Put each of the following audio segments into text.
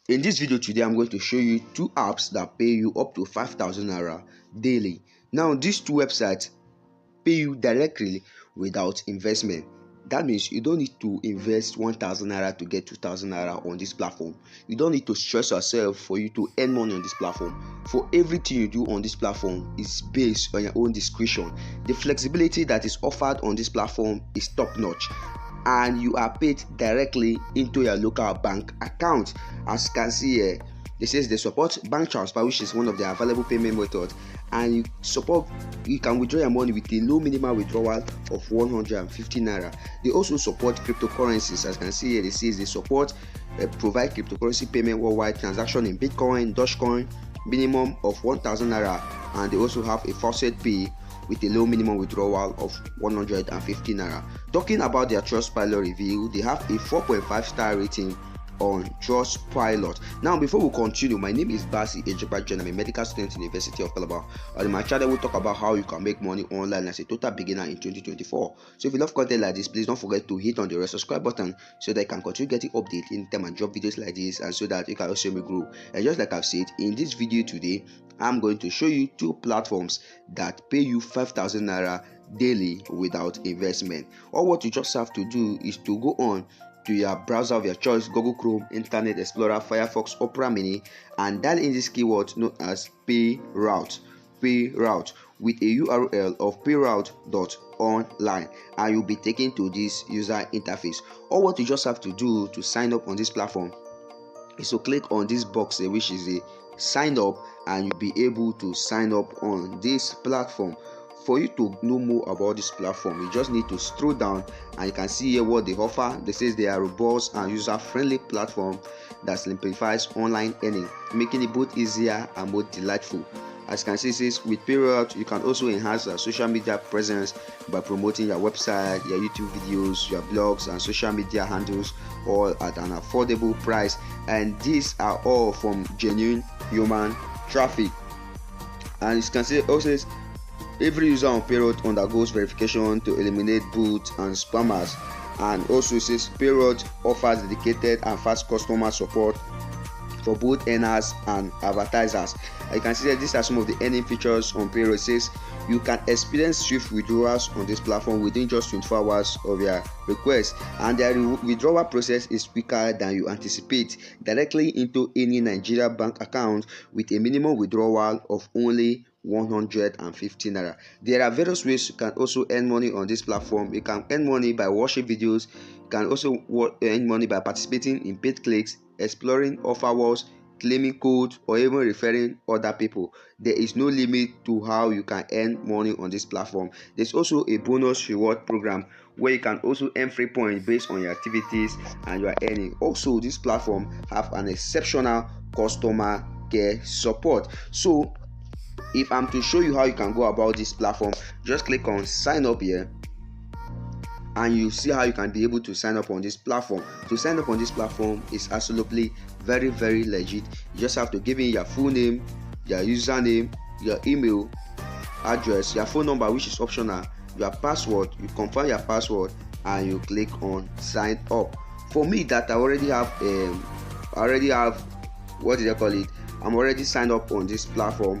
In this video today, I'm going to show you two apps that pay you up to 5,000 naira daily. Now, these two websites pay you directly without investment. That means you don't need to invest 1,000 naira to get 2,000 naira on this platform. You don't need to stress yourself for you to earn money on this platform. For everything you do on this platform is based on your own discretion. The flexibility that is offered on this platform is top notch, and you are paid directly into your local bank account. As you can see here, it says they support bank transfer, which is one of the available payment methods, and you can withdraw your money with a low minimal withdrawal of 150 naira. They also support cryptocurrencies. As you can see here, it says they support provide cryptocurrency payment worldwide, transaction in Bitcoin, Dogecoin, minimum of 1,000 naira, and they also have a faucet pay with a low minimum withdrawal of 150 naira. Talking about their Trustpilot review, they have a 4.5 star rating on Trustpilot. Now, before we continue, my name is Basi Ejepajan. I'm a medical student in the University of Calabar. On my channel, we'll talk about how you can make money online as a total beginner in 2024. So if you love content like this, please don't forget to hit on the red subscribe button so that you can continue getting updates anytime I drop videos like this, and so that you can also help me grow. And just like I've said, in this video today, I'm going to show you two platforms that pay you 5,000 naira daily without investment. All what you just have to do is to go on to your browser of your choice, Google Chrome, Internet Explorer, Firefox, Opera Mini, and dial in this keyword known as PayRoute with a URL of payroute.online, and you'll be taken to this user interface. All what you just have to do to sign up on this platform is to click on this box which is a sign up, and you'll be able to sign up on this platform. For you to know more about this platform, you just need to scroll down, and you can see here what they offer. They say they are robust and user-friendly platform that simplifies online earning, making it both easier and more delightful. As you can see, it says with Payroute, you can also enhance your social media presence by promoting your website, your YouTube videos, your blogs, and social media handles, all at an affordable price. And these are all from genuine human traffic. And as you can see, it also says every user on Payroute undergoes verification to eliminate bots and spammers. And also it says Payroute offers dedicated and fast customer support for both earners and advertisers. You can see that these are some of the earning features on Payroute. It says you can experience swift withdrawals on this platform within just 24 hours of your request, and their withdrawal process is quicker than you anticipate, directly into any Nigeria bank account with a minimum withdrawal of only 150 naira. There are various ways you can also earn money on this platform. You can earn money by watching videos. You can also earn money by participating in paid clicks, exploring offer walls, claiming code, or even referring other people. There is no limit to how you can earn money on this platform. There's also a bonus reward program where you can also earn free points based on your activities and your earning. Also, this platform have an exceptional customer care support. So if I'm to show you how you can go about this platform, just click on sign up here, and you see how you can be able to sign up on this platform. To sign up on this platform is absolutely very legit. You just have to give in your full name, your username, your email address, your phone number, which is optional, your password. You confirm your password and you click on sign up. For me, that I already have what do they call it, I'm already signed up on this platform.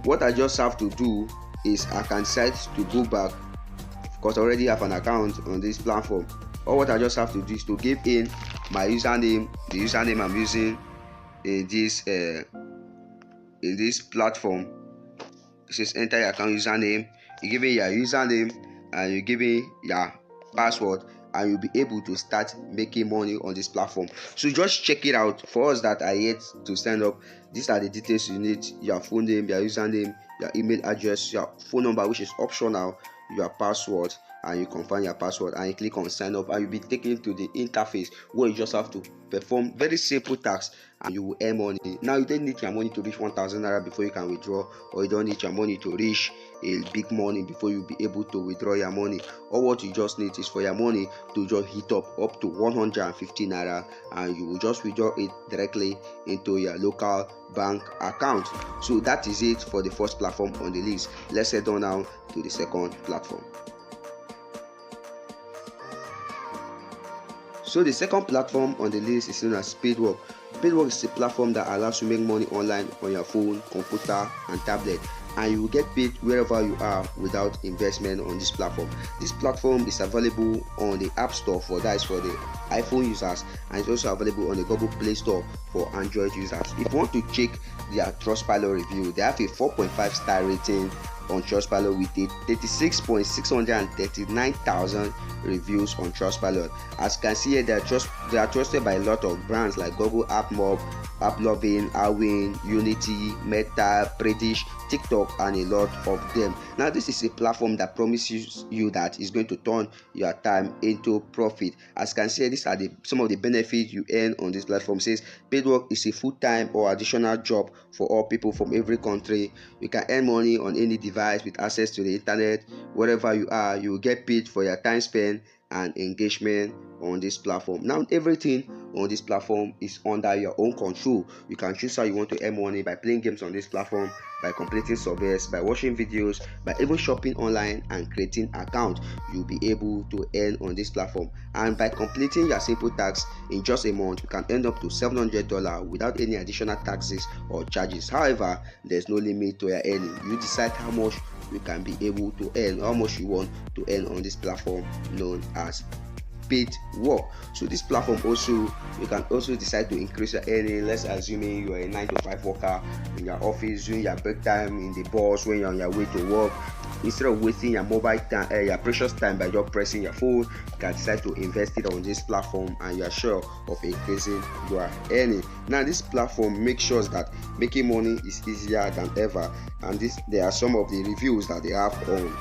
What I just have to do is I can set to go back, because I already have an account on this platform. Or what I just have to do is to give in my username, the username I'm using in this platform. It says enter your account username. You give in your username and you give in your password, and you'll be able to start making money on this platform. So just check it out. For us that are yet to sign up, these are the details you need: your full name, your username, your email address, your phone number, which is optional, your password, and you confirm your password, and you click on sign up, and you'll be taken to the interface where you just have to perform very simple tasks and you will earn money. Now, you don't need your money to reach 1,000 naira before you can withdraw, or you don't need your money to reach a big money before you'll be able to withdraw your money. Or what you just need is for your money to just hit up to 150 naira, and you will just withdraw it directly into your local bank account. So that is it for the first platform on the list. Let's head on now to the second platform. So the second platform on the list is known as Speedwork. Paidwork is a platform that allows you to make money online on your phone, computer, and tablet, and you will get paid wherever you are without investment on this platform. This platform is available on the App Store for that is for the iPhone users, and it's also available on the Google Play Store for Android users. If you want to check their Trustpilot review, they have a 4.5 star rating on Trustpilot with a 36,639,000 reviews on Trustpilot. As you can see here, they are trusted by a lot of brands like Google, AppMob, AppLovin, Awin, Unity, Meta, Predish, TikTok, and a lot of them. Now, this is a platform that promises you that is going to turn your time into profit. As you can see, these are some of the benefits you earn on this platform. It says Paidwork is a full-time or additional job for all people from every country. You can earn money on any device with access to the internet. Wherever you are, you will get paid for your time spent and engagement on this platform. Now, everything on this platform is under your own control. You can choose how you want to earn money by playing games on this platform, by completing surveys, by watching videos, by even shopping online and creating accounts. You'll be able to earn on this platform, and by completing your simple tasks in just a month, you can earn up to $700 without any additional taxes or charges. However, there's no limit to your earning. You decide how much you can be able to earn, how much you want to earn on this platform known as Paidwork. So this platform also, you can also decide to increase your earning. Let's assume you are a 9-to-5 worker in your office, during your break time in the bus, when you're on your way to work. Instead of wasting your mobile time, your precious time by just pressing your phone, you can decide to invest it on this platform, and you are sure of increasing your earning. Now, this platform makes sure that making money is easier than ever, and there are some of the reviews that they have on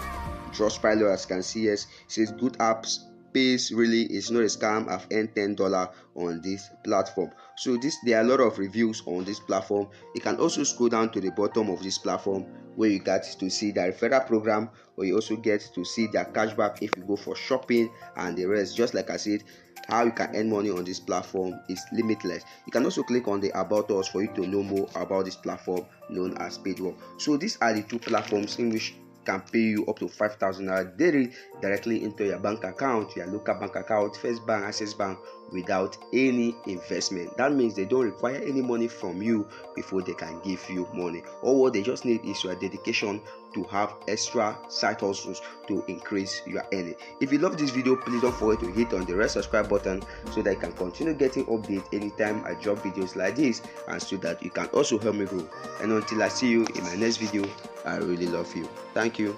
Trustpilot. As you can see, yes, it says good apps pays really, is not a scam. I've earned $10 on this platform. So there are a lot of reviews on this platform. You can also scroll down to the bottom of this platform where you get to see the referral program, or you also get to see their cashback if you go for shopping and the rest. Just like I said, how you can earn money on this platform is limitless. You can also click on the About Us for you to know more about this platform known as Paidwork. So these are the two platforms in which can pay you up to 5,000 naira daily directly into your bank account, your local bank account, First Bank, Access Bank, without any investment. That means they don't require any money from you before they can give you money. All what they just need is your dedication to have extra side hustles to increase your earning. If you love this video, please don't forget to hit on the red subscribe button so that you can continue getting updates anytime I drop videos like this, and so that you can also help me grow. And until I see you in my next video, I really love you. Thank you.